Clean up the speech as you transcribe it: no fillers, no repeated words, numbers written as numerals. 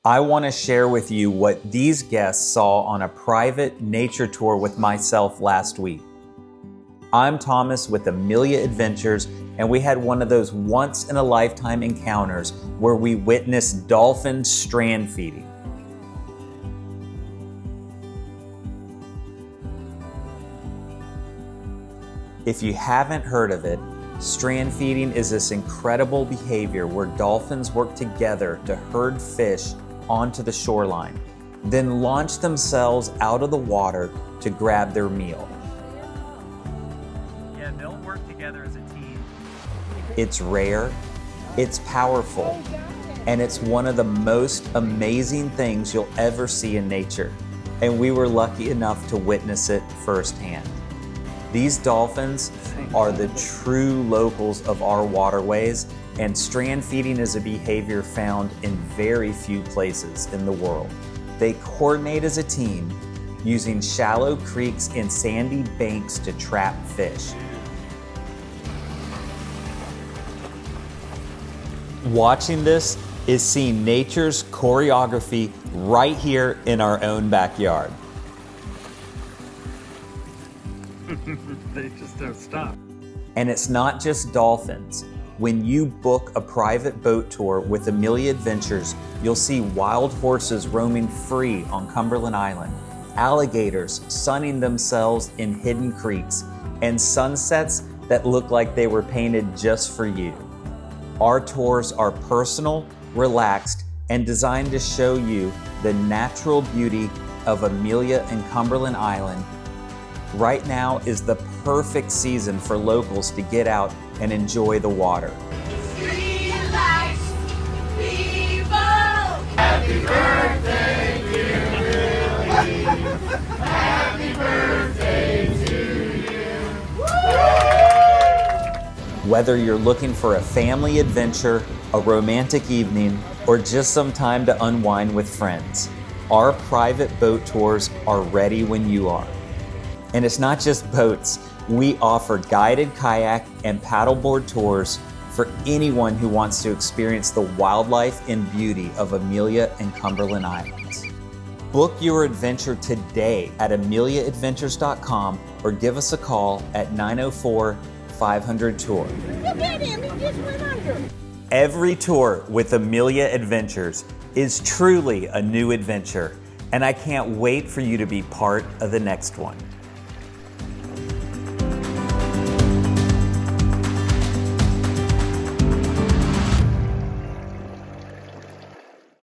I want to share with you what these guests saw on a private nature tour with myself last week. I'm Thomas with Amelia Adventures, and we had one of those once-in-a-lifetime encounters where we witnessed dolphin strand feeding. If you haven't heard of it, strand feeding is this incredible behavior where dolphins work together to herd fish onto the shoreline, then launch themselves out of the water to grab their meal. Yeah, they'll work together as a team. It's rare, it's powerful, and it's one of the most amazing things you'll ever see in nature. And we were lucky enough to witness it firsthand. These dolphins are the true locals of our waterways, and strand feeding is a behavior found in very few places in the world. They coordinate as a team, using shallow creeks and sandy banks to trap fish. Watching this is seeing nature's choreography right here in our own backyard. They just don't stop. And it's not just dolphins. When you book a private boat tour with Amelia Adventures, you'll see wild horses roaming free on Cumberland Island, alligators sunning themselves in hidden creeks, and sunsets that look like they were painted just for you. Our tours are personal, relaxed, and designed to show you the natural beauty of Amelia and Cumberland Island. Right now is the perfect season for locals to get out and enjoy the water. Relax, people! Happy birthday, dear Billy! Happy birthday to you! Whether you're looking for a family adventure, a romantic evening, or just some time to unwind with friends, our private boat tours are ready when you are. And it's not just boats. We offer guided kayak and paddleboard tours for anyone who wants to experience the wildlife and beauty of Amelia and Cumberland Islands. Book your adventure today at ameliaadventures.com or give us a call at 904-500-TOUR. Look at him, he just went under. Every tour with Amelia Adventures is truly a new adventure, and I can't wait for you to be part of the next one.